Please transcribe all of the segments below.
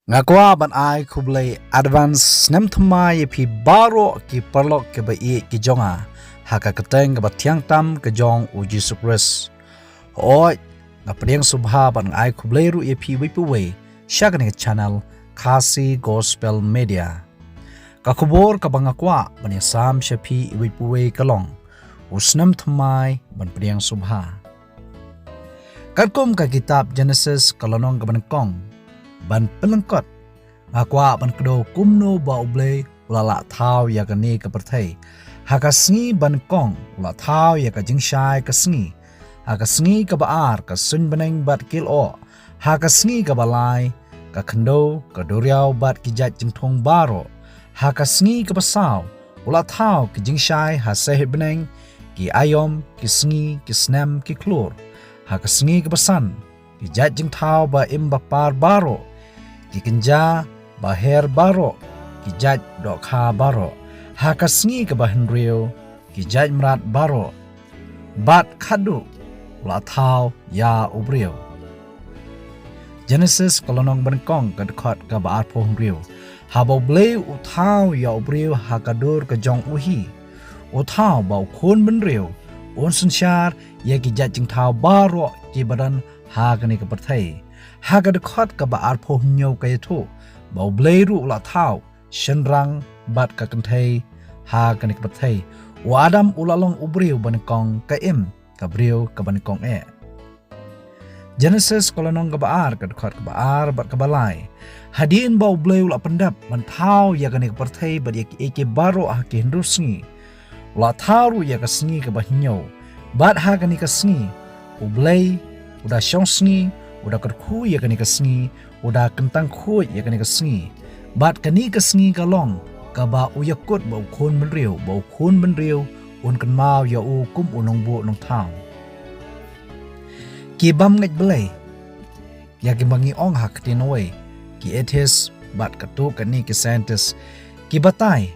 Ngakwa ban ai kublai advance nem thmai phi baro ki parlok ke ba e ki jonga haka keteng ba thiang tam ke jong u Jesus Christ oi nga priang subha ban ai kublai ru e phi wi pu we shagani channel Khasi Gospel Media ka khubor ka bangakwa ban sam shapi wi pu we kalong usnam thmai ban priang subha karkom ka kitab Genesis kalonong ka ban kong ban pelengkot ngakwa ban kedo kumno ba uble ulala thau ya ka ni ka perthai haka sngi ban kong ula thau ya ka jingshai ka sngi haka sngi ka baar ka sun baneng bat kil o haka sngi ka balai ka khndo ka doriao bat ki jat jingthong baro haka sngi ka basaw ula thau ki jingshai ha seh baneng ki ayom ki sngi ki snem ki klur haka sngi ka basan ki jat jingthau ba imba par baro ki kenja baher baro ki jaj dokha baro haka sngi ka bahenrio ki jaj mrat baro bat khadu la thau ya ubrio Genesis kolonong benkong ka dekat ka baat pohrio habo ble u thau ya ubrio hakadur ka jong uhi u thau ba khon benrio on sanshar ya ki jaj jing thau baro ki badan hagani ka perthai haga dekat ka baat pohnyau ka yathu bau bleiru la thau shenrang bat ka kanthai ha kanik bathai wa adam ulalong ubriu bankong ka im ka briu ka bankong e Genesis kolonong ka baar ka dekat ka baar bat ka balai hadin bau bleu la pendap man thau ya kanik bathai bat ya ki baro ha ki hendusngi la thau ya ka sngi ka bahnyau bat ha kanik ka sngi ublei uda shongsngi udah kerku ya kani kesngi udah kentang khu ya kani kesngi bat kani kesngi kalong kaba uyakut bau khon benriu un kan mau ya u kum unong bu nong thang ki bam ngaj belai ya ki bangi ong hak tinoi ki etis bat katu kani ki scientist ki batai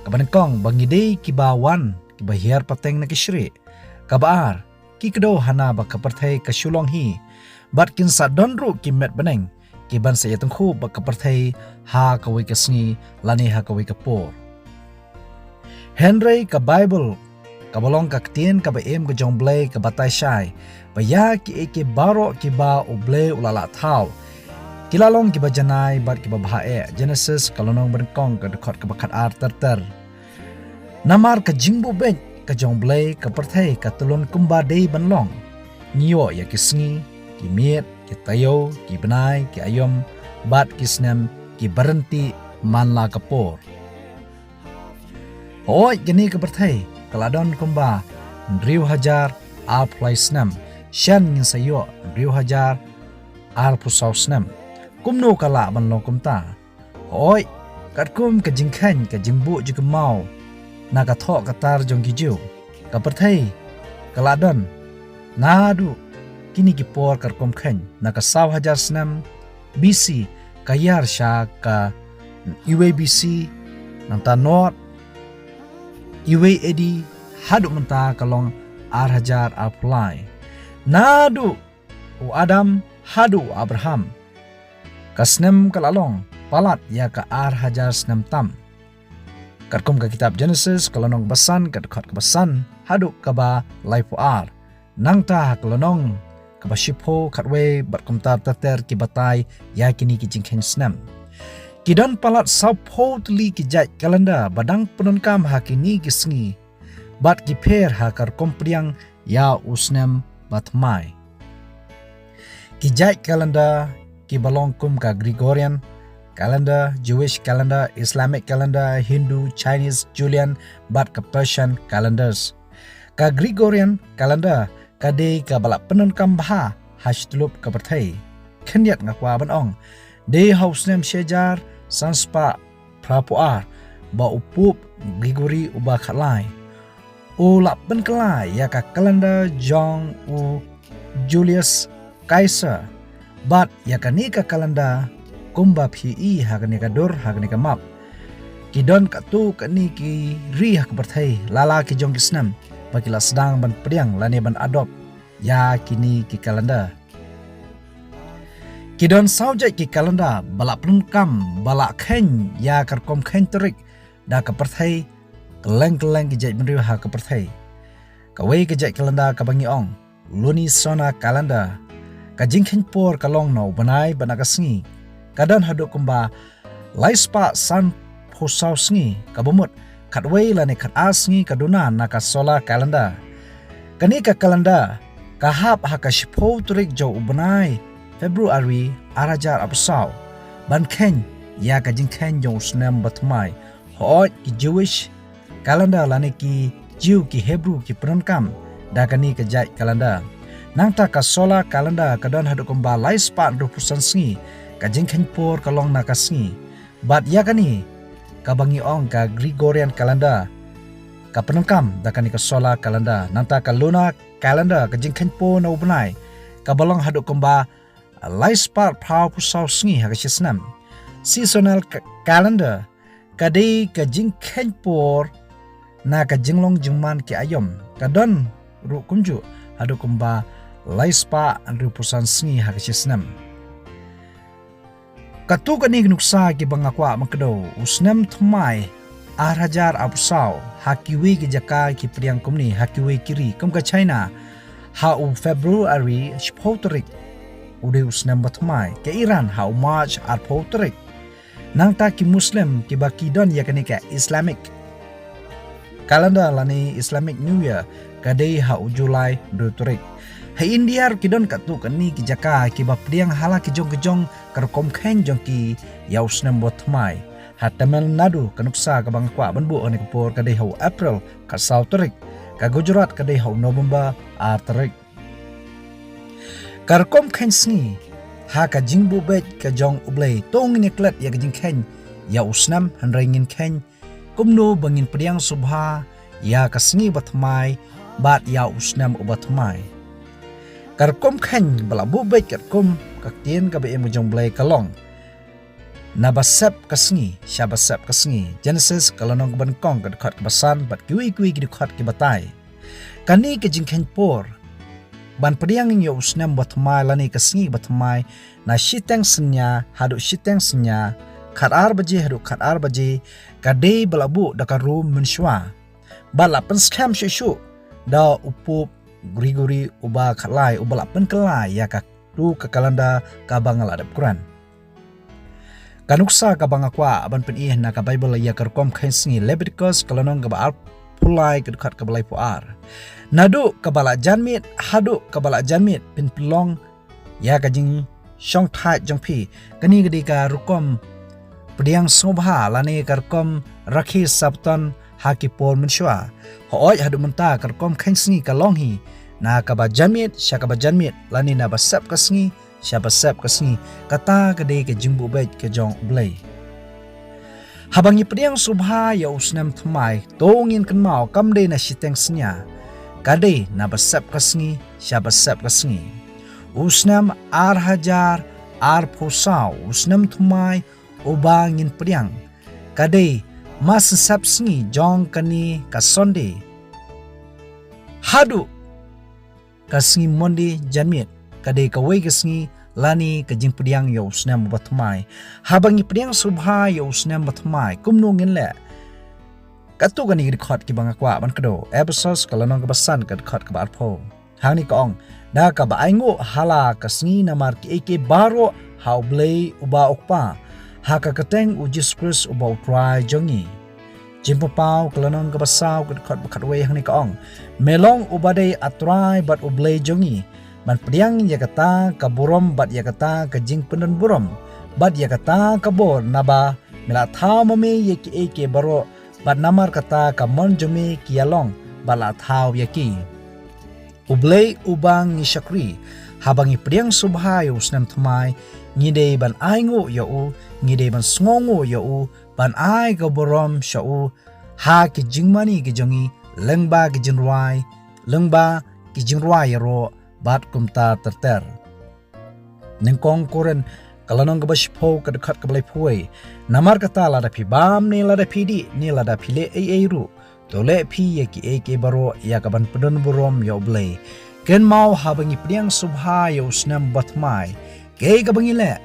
kaban kong bangi dei ki bawan ki bahiar pateng na ki shri kabar ki kedo hana ba kaperthai ka shulong hi bat kin sa donru ki met beneng ki ban sa yatang khu ba kaperthai ha kawi ka sngi lani ha kawi ka por Henry ka Bible ka bolong ka ktien ka ba em ka jong blay ka batai shai ba ya ki eke baro ki ba uble ulala thau kilalong ki ba janai bat ki ba bhae Genesis kalonong berkong ka dekat ka bakat ar ter namar ka jingbu ben ka jong blay ka perthai ka tulun kumba dei banlong nio ya ki sngi ki miet, ki tayo, ki benai, ki ayom, bat ki snem, ki berhenti manla kapor. Oi gini ke berthai, kaladon kumba, riu hajar, al play snem, shan ngin sayo, riu hajar, al pusau snem. Kumno kala banlo kumta. Oi, kat kum ke jingkhan, ke jingbu juga mau, na kathok katar jong kijiu, ke berthai, kaladon, nadu, kini ki por karkom khen na ka 1000 snam BC kayar sha ka UABC nanta not UAAD hadu menta kalong ar apply nadu u Adam hadu Abraham kasnem kalalong palat ya ka ar snam tam karkom ka kitab Genesis kalonong basan ka basan hadu ka ba life ar nangta kalonong kabashipo katwe bat kumtar tater ki batai ya kini ki jingkhen snam kidon palat saupo tli ki jaj kalenda badang penunkam hakini ki sngi bat ki pher hakar kompriang ya usnam batmai ki jaj kalenda ki balong kum ka Gregorian calendar Jewish calendar Islamic calendar Hindu Chinese Julian bat ka Persian calendars ka Gregorian calendar kade ka balak penun kam bha hashtulup ka berthai khendiat ngakwa banong de house name shejar sanspa prapuar ba upup Gregory uba khalai u lap pen kelai ya ka kalender Jong u Julius Caesar bat ya ka ni ka kalender kumba phi ha ka ni ka dur ha ka ni ka map kidon ka tu ka ni ki ri ha ka berthai lala ki jong kisnam bakila sedang ban priang lani ban adop ya kini ki kalender Kidon saujai ki kalenda balak pelengkam balak khen ya karkom khen terik da keperthai keleng-keleng kijai meriu ha keperthai. Kawai kijai kalenda kabangi ong luni sona kalenda kajing khen por kalong no banai banakasengi kadan haduk kumba laispa san phosau sengi kabumut khatwai lani khat asngi kaduna naka sola kalenda kani ka kalenda kahap hakashpo turik jo ubanai Februari arajar absau ban ken ya kajing ken jo snem batmai hoi ki Jewish kalenda lani ki Jew ki Hebrew ki prankam da kani kajai kalenda nangta ka sola kalenda kadan haduk kumba laispa rupusan sengi kajing ken por kalong naka sengi bat ya kani kabangi ong ka Gregorian kalenda ka penengkam da kani ka sola kalenda nanta ka luna kalenda ka jingkhen po na ubnai ka balong haduk kumba laispa phau pusau sngi ha ka sisnam seasonal calendar ka dei ka jingkhen por na ka jinglong jingman ki ayom ka don ru kunju haduk kumba laispa rupusan sngi ha ka sisnam Katu kani nuksa ki bangakwa makdo usnem thmai arhajar absau hakiwi ki jaka ki priang kumni hakiwi kiri kum ka China ha u February shpotrik ude usnem bathmai ke Iran ha u March arpotrik nangta ki Muslim ki bakidon yakani ka Islamic kalenda lani Islamic New Year kadai ha u July dutrik ha India kidon katu kani ki jaka ki bapriang hala ki jong karkom khen jong ki yausnem bothmai ha Tamil Nadu kanuksa ka bangkwa banbu ani kapor kadai hau April ka Sautrik ka Gujarat kadai hau November atrik karkom khen sngi ha ka jingbu bet ka jong ublei tong ni klat ya ka jing khen yausnam hanraingin khen kumno bangin priang subha ya ka sngi bothmai bat yausnam ubathmai karkom khen balabu bet karkom kaktien ka be mujong blai kalong nabasep kasngi shabasep kasngi Genesis kalonong ban kong ka khat basan bat kiwi ki khat ki batai kani ke jingkhen por ban priang yo usnam bathmai lani kasngi bathmai na shiteng senya hadu shiteng senya khatar baje hadu khatar baje kadei balabu dakaru munshwa balapan scam shishu da upup Grigori uba khalai ubala penkelai ya ka tu ka kalenda ka bangal adap Quran kanuksa ka bangakwa aban pen ih na ka Bible ya karkom khensingi Leviticus kalonong ka ba pulai ka khat ka balai puar nadu ka bala janmit hadu ka bala janmit pin pelong ya ka jing shong thai jongpi kani gadi ka rukom pediang sobha lani karkom rakhi sabton haki por menshwa hoi hadu menta karkom khensingi kalong hi na kaba jamit syakaba jamit lani na basap kasngi syabasap kasngi kata kade ke jingbu bet ke jong blai habangi pediang subha ya usnam thmai tongin kenmau kamde na siteng snya kade na basap kasngi syabasap kasngi usnam arhajar arphosau usnam thmai ubangin pediang kade mas sap sngi jong kani kasonde hadu kasngi monde janmit kadai kawai kasngi lani kajing pediang yo snam bathmai habangi pediang subha yo snam bathmai kumno nginle katu gani record ki bangakwa ban kado episodes kalanong kabasan kad khat ka barpho hangni kaong da ka ba aingo hala kasngi namar ki eke baro how blay uba okpa haka kateng ujis Christ uba utrai jongi jimpo pau kalanong kabasaw kad khat bakatwe hangni kaong melong ubadai atrai bat ublay jongi man pediang yakata kaburom bat yakata kajing pendon burom bat yakata kabor naba mela thau mame yeki eke baro bat namar kata kamon jome kialong bala thau yaki ublay ubang ni shakri habangi pediang subhayo snam thmai ngide ban aingo yo ngide ban sngongo yo ban ai kaborom shau ha ki jingmani ki jongi lengba ki jinrwai lengba ki jinrwai ro bat kumta terter ningkong koren kalanong gabash po kadkhat kablai puai namar kata lada phi bam ne lada phi di ne lada phi le ai ru tole phi ye ki eke baro ya kaban pedon burom yo blai ken mau habangi priang subha yo snam batmai ke bangi le,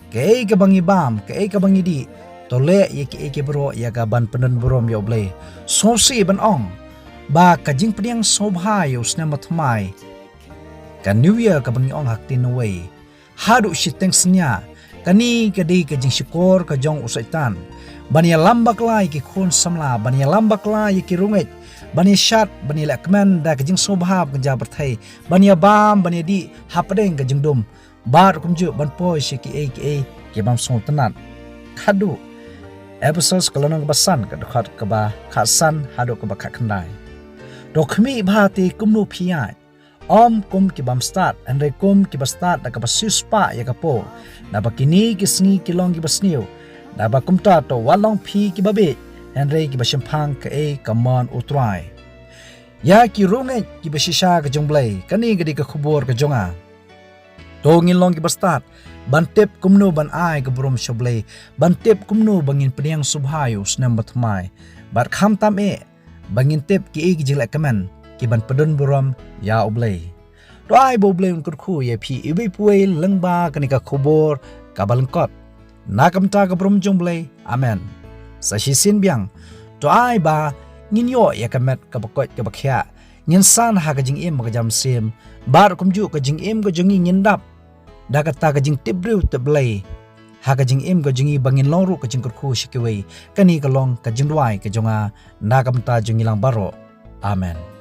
ke bangi bam, ke bangi di, tole ye ke bro ya ka ban penen brom yo ble, so si ban ong, ba ka jing pediang sobha yo sna matmai, ka new year ka bangi ong hak tin away, hadu shiteng snya, kani ka di ka jing syukur ka jong usaitan, bania lambak lai ki khon samla, bania lambak lai ki runget, bania syat, bania lakman da ka jing sobha ka jabar thai, bania bam, bania di hapadeng ka jing dum, bar kumju ban poi shi ki bam song tenan, kadu episodes kalonong basan ka dokhat ka ba khasan hadu ka ba khakndai dokmi bhati kumnu phiai om kum ki bam start andre kum ki ba start da ka ba sispa ya ka po na ba kini ki sngi ki long ki ba sniu na ba kumta to walong phi ki ba be andre ki ba shimphang ka kamon utrai ya ki runge ki ba shisha ka jongblai kani gadi ka khubor ka jonga to ngin long ki ba start bantep kumno ban ai ka brom shoble bantep kumno bangin pediang subhayo snam batmai bar kham tam bangin tep ki jilak kaman ki ban pedon brom ya oble to ai bo ble un khu ye phi ibe puai lengba kanika khobor ka balengkot nakam ta ka brom jomble amen sa shi sin biang to ai ba ngin yo ya kamet ka bakot ka bakhya ngin san ha ka jing em ka jam sim bar kumju ka jing em ka jungi ngin dap da kata ka jing tibriu teblai ha ka jing em ka jingi bangin longru ka jing khu shikwei kani ka long ka jing ruai ka jonga nakam ta jungi lang baro amen.